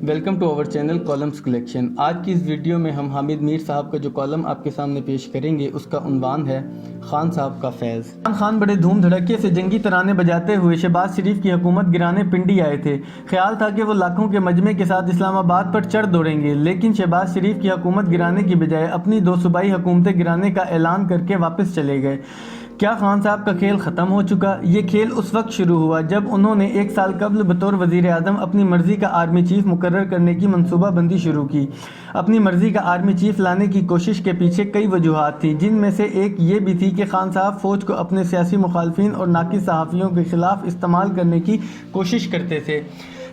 Welcome to our channel columns collection. آج کی اس video میں ہم حامد میر صاحب کا جو کالم آپ کے سامنے پیش کریں گے اس کا عنوان ہے خان صاحب کا فیض۔ خان بڑے دھوم دھڑکے سے جنگی ترانے بجاتے ہوئے شہباز شریف کی حکومت گرانے پنڈی آئے تھے۔ خیال تھا کہ وہ لاکھوں کے مجمع کے ساتھ اسلام آباد پر چڑھ دوڑیں گے، لیکن شہباز شریف کی حکومت گرانے کی بجائے اپنی 2 صوبائی حکومتیں گرانے کا اعلان کر کے واپس چلے گئے۔ کیا خان صاحب کا کھیل ختم ہو چکا؟ یہ کھیل اس وقت شروع ہوا جب انہوں نے 1 سال قبل بطور وزیر اعظم اپنی مرضی کا آرمی چیف مقرر کرنے کی منصوبہ بندی شروع کی۔ اپنی مرضی کا آرمی چیف لانے کی کوشش کے پیچھے کئی وجوہات تھیں، جن میں سے ایک یہ بھی تھی کہ خان صاحب فوج کو اپنے سیاسی مخالفین اور ناقص صحافیوں کے خلاف استعمال کرنے کی کوشش کرتے تھے۔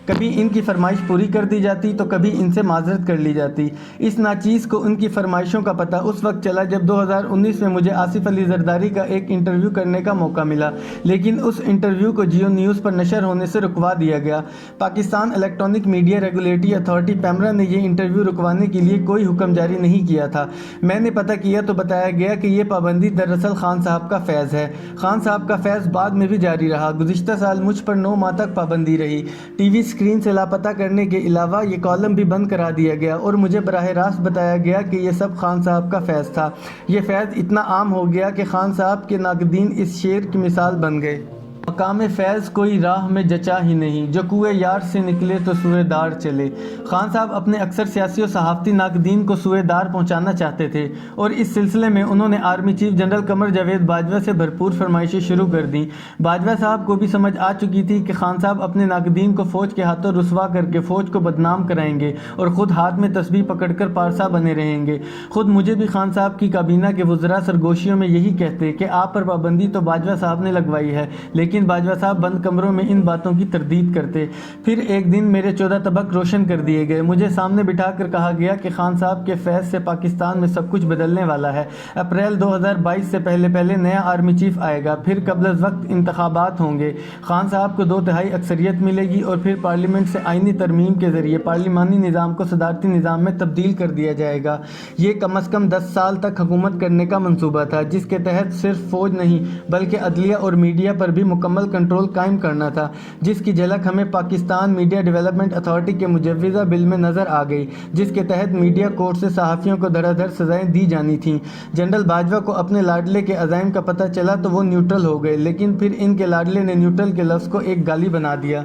کبھی ان کی فرمائش پوری کر دی جاتی تو کبھی ان سے معذرت کر لی جاتی۔ اس ناچیز کو ان کی فرمائشوں کا پتہ اس وقت چلا جب 2019 میں مجھے آصف علی زرداری کا ایک انٹرویو کرنے کا موقع ملا، لیکن اس انٹرویو کو جیو نیوز پر نشر ہونے سے رکوا دیا گیا۔ Pakistan electronic media regulatory authority PEMRA نے یہ انٹرویو رکوانے کے لیے کوئی حکم جاری نہیں کیا تھا۔ میں نے پتہ کیا تو بتایا گیا کہ یہ پابندی دراصل خان صاحب کا فیض ہے۔ خان صاحب کا فیض بعد میں بھی جاری رہا۔ گزشتہ سال مجھ پر 9 ماہ تک پابندی رہی۔ ٹی وی اسکرین سے لاپتہ کرنے کے علاوہ یہ کالم بھی بند کرا دیا گیا اور مجھے براہ راست بتایا گیا کہ یہ سب خان صاحب کا فیض تھا۔ یہ فیض اتنا عام ہو گیا کہ خان صاحب کے ناقدین اس شعر کی مثال بن گئے: مقام فیض کوئی راہ میں جچا ہی نہیں، جو کوئے یار سے نکلے تو سوئے دار چلے۔ خان صاحب اپنے اکثر سیاسی و صحافتی ناقدین کو سوئے دار پہنچانا چاہتے تھے، اور اس سلسلے میں انہوں نے army chief general Qamar Javed Bajwa سے بھرپور فرمائشیں شروع کر دیں۔ باجوہ صاحب کو بھی سمجھ آ چکی تھی کہ خان صاحب اپنے ناقدین کو فوج کے ہاتھوں رسوا کر کے فوج کو بدنام کرائیں گے اور خود ہاتھ میں تسبیح پکڑ کر پارسا بنے رہیں گے۔ خود مجھے بھی خان صاحب کی کابینہ کے وزراء سرگوشیوں میں یہی کہتے کہ آپ پر پابندی تو باجوہ صاحب نے لگوائی ہے، لیکن باجوہ صاحب بند کمروں میں ان باتوں کی تردید کرتے۔ پھر ایک دن میرے 14 طبق روشن کر دیے گئے۔ مجھے سامنے بٹھا کر کہا گیا کہ خان صاحب کے فیض سے پاکستان میں سب کچھ بدلنے والا ہے۔ اپریل 2022 سے پہلے نیا آرمی چیف آئے گا، پھر قبل از وقت انتخابات ہوں گے، خان صاحب کو 2/3 اکثریت ملے گی اور پھر پارلیمنٹ سے آئینی ترمیم کے ذریعے پارلیمانی نظام کو صدارتی نظام میں تبدیل کر دیا جائے گا۔ یہ کم از کم 10 سال تک حکومت کرنے کا منصوبہ تھا، جس کے تحت صرف فوج نہیں بلکہ عدلیہ اور میڈیا پر بھی مکمل کنٹرول قائم کرنا تھا، جس کی جھلک ہمیں پاکستان میڈیا ڈیولپمنٹ اتھارٹی کے مجوزہ بل میں نظر آ گئی، جس کے تحت میڈیا کورٹ سے صحافیوں کو دھڑا دھڑ سزائیں دی جانی تھیں۔ جنرل باجوہ کو اپنے لاڈلے کے عزائم کا پتہ چلا تو وہ نیوٹرل ہو گئے، لیکن پھر ان کے لاڈلے نے نیوٹرل کے لفظ کو ایک گالی بنا دیا۔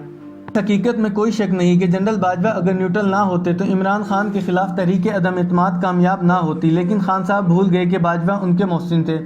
حقیقت میں کوئی شک نہیں کہ جنرل باجوہ اگر نیوٹرل نہ ہوتے تو عمران خان کے خلاف تحریک عدم اعتماد کامیاب نہ ہوتی، لیکن خان صاحب بھول گئے کہ باجوہ ان کے محسن تھے۔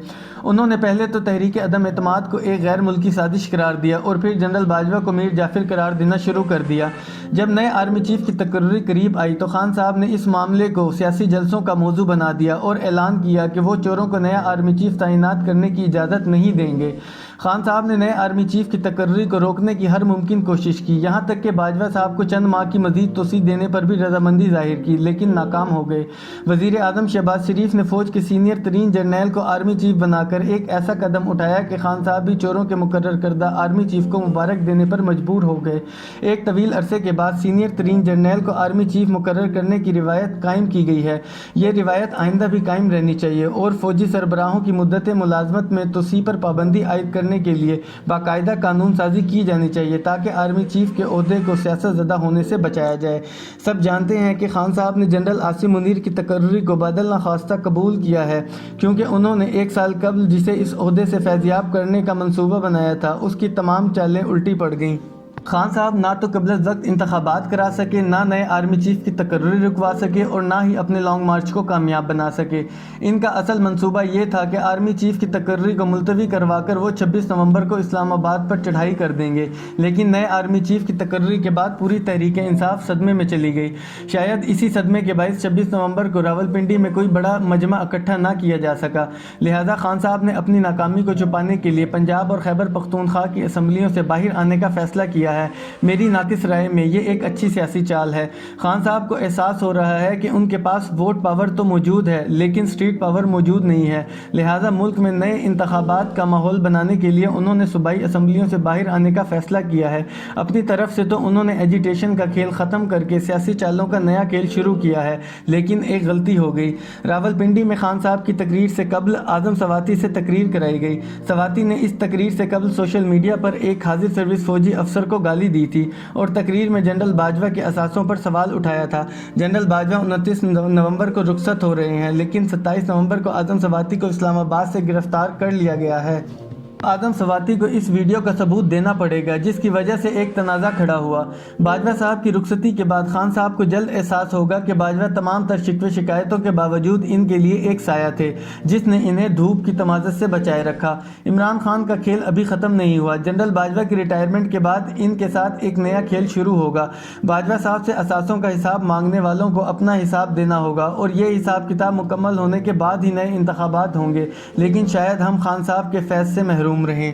انہوں نے پہلے تو تحریک عدم اعتماد کو ایک غیر ملکی سازش قرار دیا اور پھر جنرل باجوہ کو میر جعفر قرار دینا شروع کر دیا۔ جب نئے آرمی چیف کی تقرری قریب آئی تو خان صاحب نے اس معاملے کو سیاسی جلسوں کا موضوع بنا دیا اور اعلان کیا کہ وہ چوروں کو نیا آرمی چیف تعینات کرنے کی اجازت نہیں دیں گے۔ خان صاحب نے نئے آرمی چیف کی تقرری کو روکنے کی ہر ممکن کوشش کی، یہاں تک کہ باجوہ صاحب کو چند ماہ کی مزید توسیع دینے پر بھی رضامندی ظاہر کی، لیکن ناکام ہو گئے۔ وزیر اعظم شہباز شریف نے فوج کے سینئر ترین جرنیل کو آرمی چیف بنا کر ایک ایسا قدم اٹھایا کہ خان صاحب بھی چوروں کے مقرر کردہ آرمی چیف کو مبارک دینے پر مجبور ہو گئے۔ ایک طویل عرصے کے بعد سینئر ترین جرنیل کو آرمی چیف مقرر کرنے کی روایت قائم کی گئی ہے۔ یہ روایت آئندہ بھی قائم رہنی چاہیے اور فوجی سربراہوں کی مدت ملازمت میں توسیع پر پابندی عائد کرنے کے لیے باقاعدہ قانون سازی کی جانی چاہیے تاکہ آرمی چیف کے عہدے کو سیاست زدہ ہونے سے بچایا جائے۔ سب جانتے ہیں کہ خان صاحب نے جنرل عاصم منیر کی تقرری کو بادل نخواستہ قبول کیا ہے، کیونکہ انہوں نے 1 سال قبل جسے اس عہدے سے فیضیاب کرنے کا منصوبہ بنایا تھا، اس کی تمام چالیں الٹی پڑ گئیں۔ خان صاحب نہ تو قبل از وقت انتخابات کرا سکے، نہ نئے آرمی چیف کی تقرری رکوا سکے اور نہ ہی اپنے لانگ مارچ کو کامیاب بنا سکے۔ ان کا اصل منصوبہ یہ تھا کہ آرمی چیف کی تقرری کو ملتوی کروا کر وہ 26 نومبر کو اسلام آباد پر چڑھائی کر دیں گے، لیکن نئے آرمی چیف کی تقرری کے بعد پوری تحریک انصاف صدمے میں چلی گئی۔ شاید اسی صدمے کے باعث 26 نومبر کو راولپنڈی میں کوئی بڑا مجمع اکٹھا نہ کیا جا سکا، لہٰذا خان صاحب نے اپنی ناکامی کو چھپانے کے لیے پنجاب اور خیبر پختونخوا کی اسمبلیوں سے باہر آنے کا فیصلہ کیا ہے۔ میری ناقص رائے میں یہ ایک اچھی سیاسی چال ہے۔ خان صاحب کو احساس ہو رہا ہے کہ ان کے پاس ووٹ پاور تو موجود ہے لیکن اسٹریٹ پاور موجود نہیں ہے، لہٰذا ملک میں نئے انتخابات کا ماحول بنانے کے لیے انہوں نے صوبائی اسمبلیوں سے باہر آنے کا فیصلہ کیا ہے۔ اپنی طرف سے تو انہوں نے ایجیٹیشن کا کھیل ختم کر کے سیاسی چالوں کا نیا کھیل شروع کیا ہے، لیکن ایک غلطی ہو گئی۔ راولپنڈی میں خان صاحب کی تقریر سے قبل اعظم سواتی سے تقریر کرائی گئی۔ سواتی نے اس تقریر سے قبل سوشل میڈیا پر ایک حاضر سروس فوجی افسر کو گالی دی تھی اور تقریر میں جنرل باجوہ کے اثاثوں پر سوال اٹھایا تھا۔ جنرل باجوہ 29 نومبر کو رخصت ہو رہے ہیں، لیکن 27 نومبر کو اعظم سواتی کو اسلام آباد سے گرفتار کر لیا گیا ہے۔ اعظم سواتی کو اس ویڈیو کا ثبوت دینا پڑے گا، جس کی وجہ سے ایک تنازع کھڑا ہوا۔ باجوہ صاحب کی رخصتی کے بعد خان صاحب کو جلد احساس ہوگا کہ باجوہ تمام تر شکوے شکایتوں کے باوجود ان کے لیے ایک سایہ تھے جس نے انہیں دھوپ کی تمازت سے بچائے رکھا۔ عمران خان کا کھیل ابھی ختم نہیں ہوا۔ جنرل باجوہ کی ریٹائرمنٹ کے بعد ان کے ساتھ ایک نیا کھیل شروع ہوگا۔ باجوہ صاحب سے اثاثوں کا حساب مانگنے والوں کو اپنا حساب دینا ہوگا اور یہ حساب کتاب مکمل ہونے کے بعد ہی نئے انتخابات ہوں گے، لیکن شاید ہم خان صاحب کے فیض سے محروم رہیں۔